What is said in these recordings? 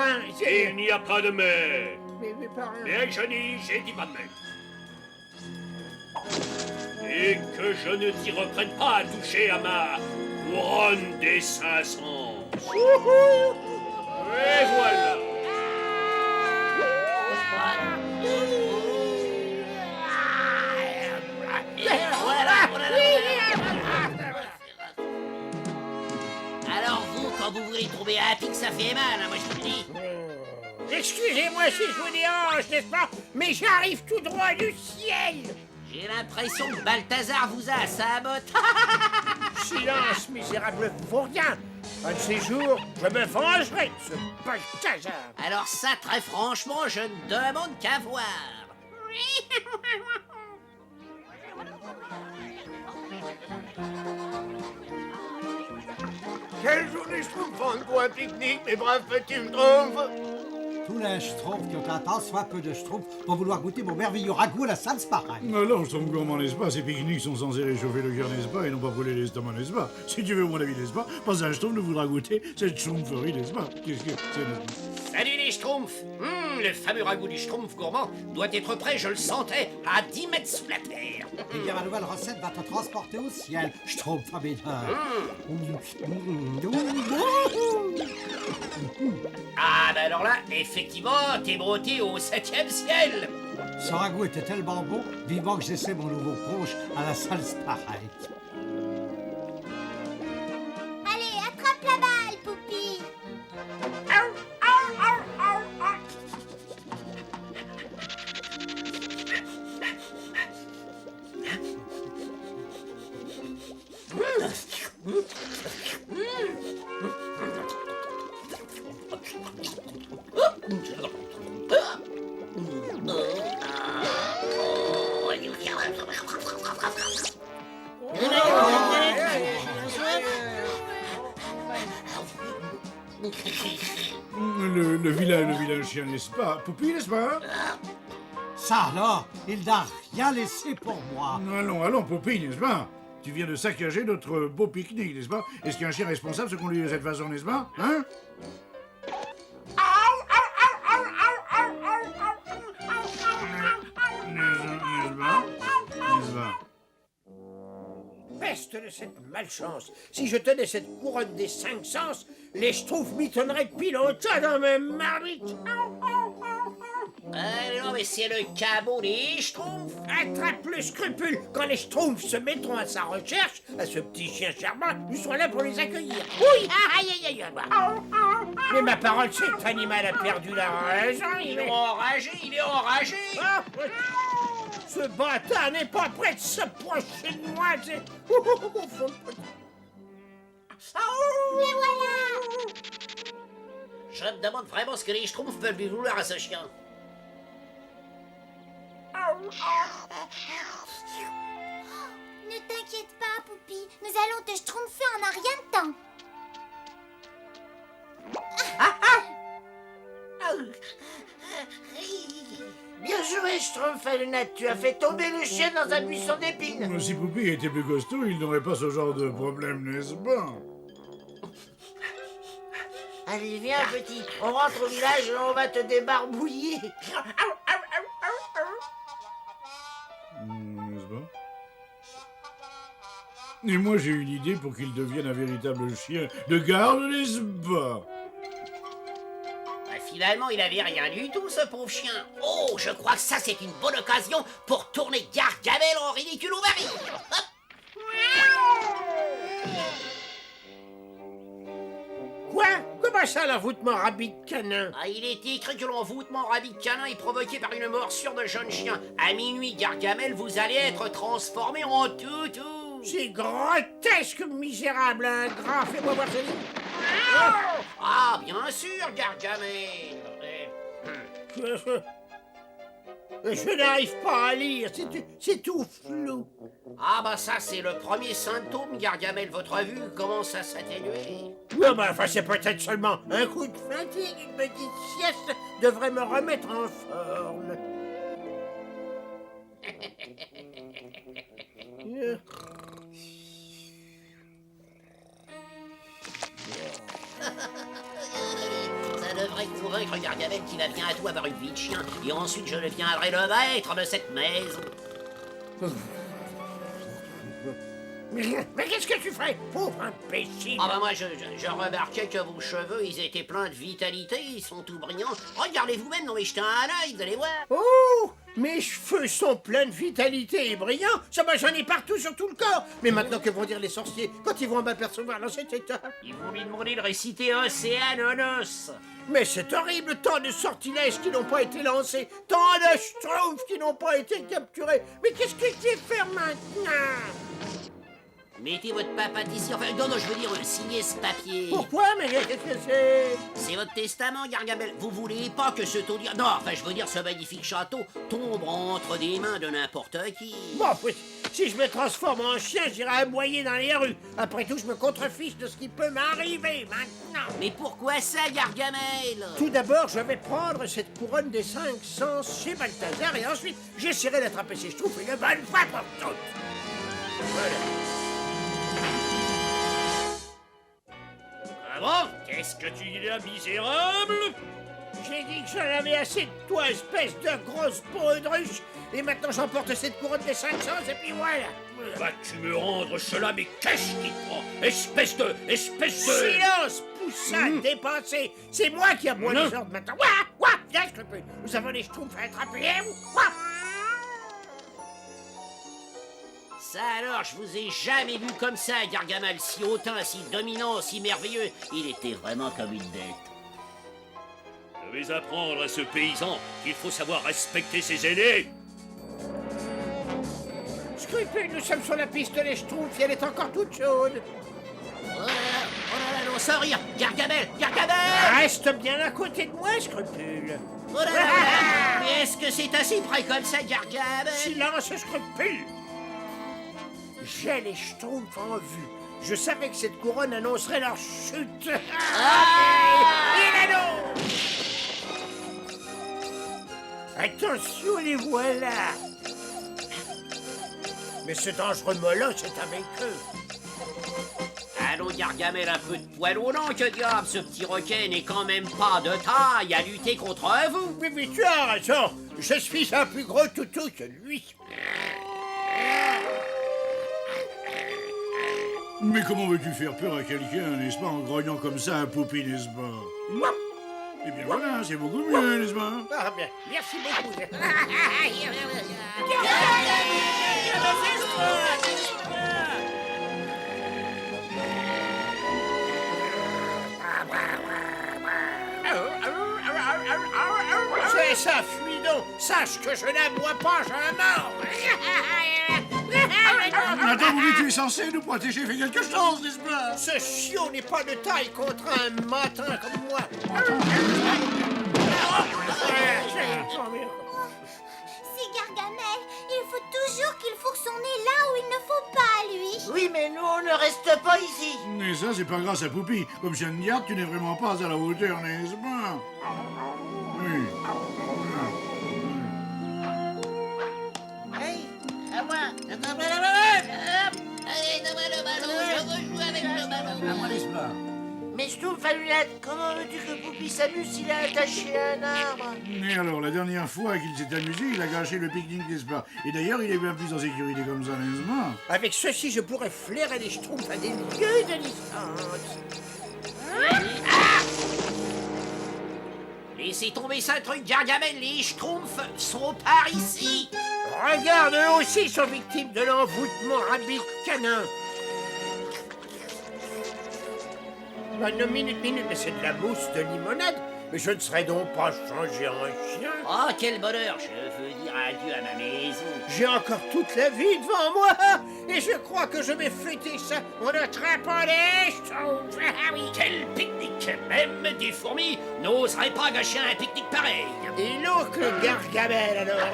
parrain, Il n'y a pas de mais. Mais parrain... Mais Johnny, j'ai dit pas de mais. Et que je ne t'y reprenne pas à toucher à ma couronne des 500. Et voilà. Alors vous, quand vous voulez tomber à pic, ça fait mal, hein, moi je vous le dis. Excusez-moi si je vous dérange, n'est-ce pas? Mais j'arrive tout droit du ciel. J'ai l'impression que Balthazar vous a à sa botte. Silence, misérable vaurien. Un de ces jours, je me vengerai de ce Balthazar. Alors ça, très franchement, je ne demande qu'à voir. Quelle journée schtroumpfante pour un pique-nique, mes braves petits schtroumpfs! Tous les schtroumpfs qui ont un tant soit peu de schtroumpfs vont vouloir goûter mon merveilleux ragoût à la salse pareille. Alors, je tombe gourmand, n'est-ce pas? Ces pique-niques sont censés réchauffer le cœur, n'est-ce pas? Et non pas brûler l'estomac, n'est-ce pas? Si tu veux mon avis, n'est-ce pas? Pas un schtroumpf ne voudra goûter cette schtroumpferie, n'est-ce pas? Qu'est-ce que c'est? Salut les schtroumpfs. Le fameux ragoût du schtroumpf gourmand doit être prêt, je le sentais, à 10 mètres sous la terre. Eh bien, ma nouvelle recette va te transporter au ciel, schtroumpf familial. Ah bah alors là, effectivement, t'es brouté au 7e ciel. Ce ragoût était tellement bon, vivant que j'essaie mon nouveau punch à la salse pareille. Allez, attrape la balle, Poupie. Le vilain chien, n'est-ce pas? Poupie, n'est-ce pas? Ça alors, il n'a rien laissé pour moi. Allons, Poupie, n'est-ce pas? Tu viens de saccager notre beau pique-nique, n'est-ce pas? Est-ce qu'un chien responsable se conduit de cette façon, n'est-ce pas? Hein? N'est-ce pas? Peste de cette malchance. Si je tenais cette couronne des 5 sens, les schtroumpfs m'y tendraient pile au tas dans mes marmites. Non mais c'est le cabot des schtroumpfs. Attrape le scrupule. Quand les schtroumpfs se mettront à sa recherche, à ce petit chien charmant, nous serons là pour les accueillir. Oui. Aïe, aïe, aïe, aïe. Mais ma parole, cet animal a perdu la raison. Il est enragé, Ah, ce bâtard n'est pas prêt de s'approcher de moi. C'est... Le voilà. Je me demande vraiment ce que les schtroumpfs peuvent lui vouloir à ce chien. Ne t'inquiète pas, Poupie. Nous allons te schtroumpfer en un rien de temps. Bien joué, Schtroumpfelnut, tu as fait tomber le chien dans un buisson d'épines. Si Poupie était plus costaud, il n'aurait pas ce genre de problème, n'est-ce pas? Allez, viens, petit, on rentre au village et on va te débarbouiller. N'est-ce pas? Et moi, j'ai une idée pour qu'il devienne un véritable chien de garde, n'est-ce pas? Finalement, il avait rien du tout, ce pauvre chien. Oh, je crois que ça, c'est une bonne occasion pour tourner Gargamel en ridicule au mari. Quoi? Comment ça, l'envoûtement rabis de canin? Ah, il était écrit que l'envoûtement rabis de canin est provoqué par une morsure de jeune chien. À minuit, Gargamel, vous allez être transformé en toutou. C'est grotesque, misérable, ingrat. Fais-moi voir ce livre. Ah, bien sûr, Gargamel. Je n'arrive pas à lire, c'est tout flou. Ah bah ça, c'est le premier symptôme, Gargamel. Votre vue commence à s'atténuer. Non, bah, enfin, c'est peut-être seulement un coup de fatigue. Une petite sieste devrait me remettre en forme. Ça devrait convaincre Gargamel qu'il va bientôt avoir une vie de chien, et ensuite je deviendrai le maître de cette maison. Mais qu'est-ce que tu ferais, pauvre imbécile? Ah bah moi, je remarquais que vos cheveux, ils étaient pleins de vitalité, ils sont tout brillants. Regardez vous-même, non mais jetez un œil, vous allez voir. Oh, mes cheveux sont pleins de vitalité et brillants. Ça va, j'en ai partout sur tout le corps. Mais maintenant, que vont dire les sorciers quand ils vont m'apercevoir dans cet état? Ils vont lui demander de réciter Océanonos. Mais c'est horrible, tant de sortilèges qui n'ont pas été lancés, tant de schtroumpfs qui n'ont pas été capturés. Mais qu'est-ce que je vais faire maintenant? Mettez votre papate ici, enfin, non, je veux dire, signez ce papier. Pourquoi? Mais qu'est-ce que c'est? C'est votre testament, Gargamel. Vous voulez pas que ce taudis... Non, enfin, je veux dire, ce magnifique château tombe entre des mains de n'importe qui. Bon, puis, si je me transforme en chien, j'irai aboyer dans les rues. Après tout, je me contrefiche de ce qui peut m'arriver maintenant. Mais pourquoi ça, Gargamel? Tout d'abord, je vais prendre cette couronne des 5 sens chez Balthazar et ensuite, j'essaierai d'attraper ces schtroumpfs une bonne fois pour toutes. Voilà. Ah bon? Qu'est-ce que tu dis là, misérable? J'ai dit que j'en avais assez de toi, espèce de grosse peau-de-ruche. Et maintenant, j'emporte cette couronne des 5 sens et puis voilà. Vas-tu me rendre cela? Mais qu'est-ce qui te prend? Espèce de... Silence, poussin dépensé. C'est moi qui aboie les ordres maintenant. Ouah, viens, scrupule. Nous avons les schtroumpfs à attraper. Ouah. Ça alors, je vous ai jamais vu comme ça, Gargamel, si hautain, si dominant, si merveilleux. Il était vraiment comme une bête. Je vais apprendre à ce paysan qu'il faut savoir respecter ses aînés. Scrupule, nous sommes sur la piste des schtroumpfs et elle est encore toute chaude. Oh là là, non, sans rire. Gargamel, Reste bien à côté de moi, Scrupule. Oh là là, mais est-ce que c'est assez près comme ça, Gargamel? Silence, Scrupule. J'ai les schtroumpfs en vue. Je savais que cette couronne annoncerait leur chute. Il est long. Attention, les voilà. Mais ce dangereux moloch est avec eux. Allons, Gargamel, un peu de poil au nom, que diable, ce petit requin n'est quand même pas de taille à lutter contre vous. Mais tu as raison. Je suis un plus gros toutou que lui. Mais comment veux-tu faire peur à quelqu'un, n'est-ce pas, en grognant comme ça un Poupi, n'est-ce pas? Moi. Eh bien voilà, c'est beaucoup mieux, n'est-ce pas? Ah bien, merci beaucoup. C'est ça, fuis donc. Sache que je n'aboie pas, je meurs. Attends, oui, tu es censé nous protéger, fais quelque chose, n'est-ce pas? Ce chiot n'est pas de taille contre un matin comme moi. C'est Gargamel. Il faut toujours qu'il fourre son nez là où il ne faut pas, lui. Oui, mais nous, on ne reste pas ici. Mais ça, c'est pas grâce à Poupi. Comme chien de garde, tu n'es vraiment pas à la hauteur, n'est-ce pas? Oui. Hey, à moi. À moi, n'est-ce pas? Mais Schtroumpf à lunettes, comment veux-tu que Poupi s'amuse s'il est attaché à un arbre? Mais alors, la dernière fois qu'il s'est amusé, il a gâché le pique-nique, n'est-ce pas? Et d'ailleurs, il est bien plus en sécurité comme ça, n'est-ce pas? Avec ceci, je pourrais flairer les schtroumpfs à des lieues de distance. Laissez tomber ça, truc, Gargamel, les schtroumpfs sont par ici. Regarde, eux aussi sont victimes de l'envoûtement rabbit canin. Non, minute, mais c'est de la mousse de limonade. Mais je ne serais donc pas changé en chien. Oh, quel bonheur, je veux dire adieu à ma maison. J'ai encore toute la vie devant moi. Et je crois que je vais fêter ça en attrapant les schtroumpfs. Ah oui. Quel pique-nique. Même des fourmis n'oseraient pas gâcher un pique-nique pareil. Et l'oncle Gargamel, alors.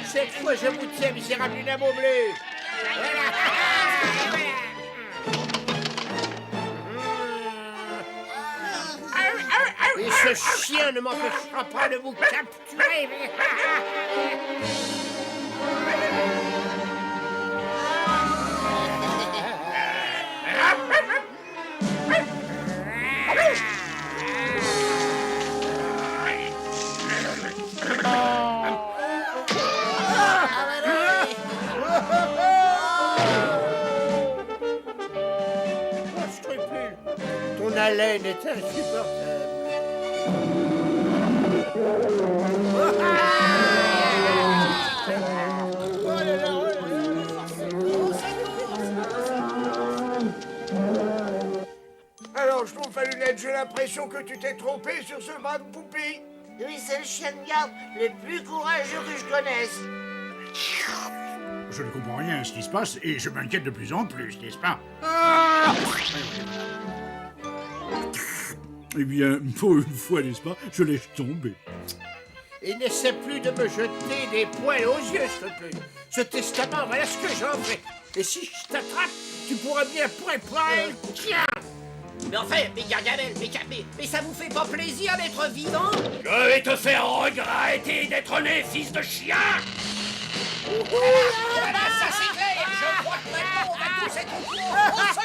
Cette fois, je vous tiens, misérable dynamo bleu. Et ce chien ne m'empêchera pas de vous capturer. Ton haleine est insupportable. Alors, Schtroumpf à lunettes, j'ai l'impression que tu t'es trompé sur ce bras de poupie. Oui, c'est le chien de garde le plus courageux que je connaisse. Je ne comprends rien à ce qui se passe et je m'inquiète de plus en plus, n'est-ce pas? Eh bien, pour une fois, n'est-ce pas, je laisse tomber. Et n'essaie plus de me jeter des poils aux yeux, s'il te plaît. Ce testament, voilà ce que j'en fais. Et si je t'attrape, tu pourras bien préparer. Tiens! Mais enfin, mais Gargamel, mais ça vous fait pas plaisir d'être vivant? Je vais te faire regretter d'être né, fils de chien! Voilà, ça c'est clair. Je crois que maintenant on va tous être au courant.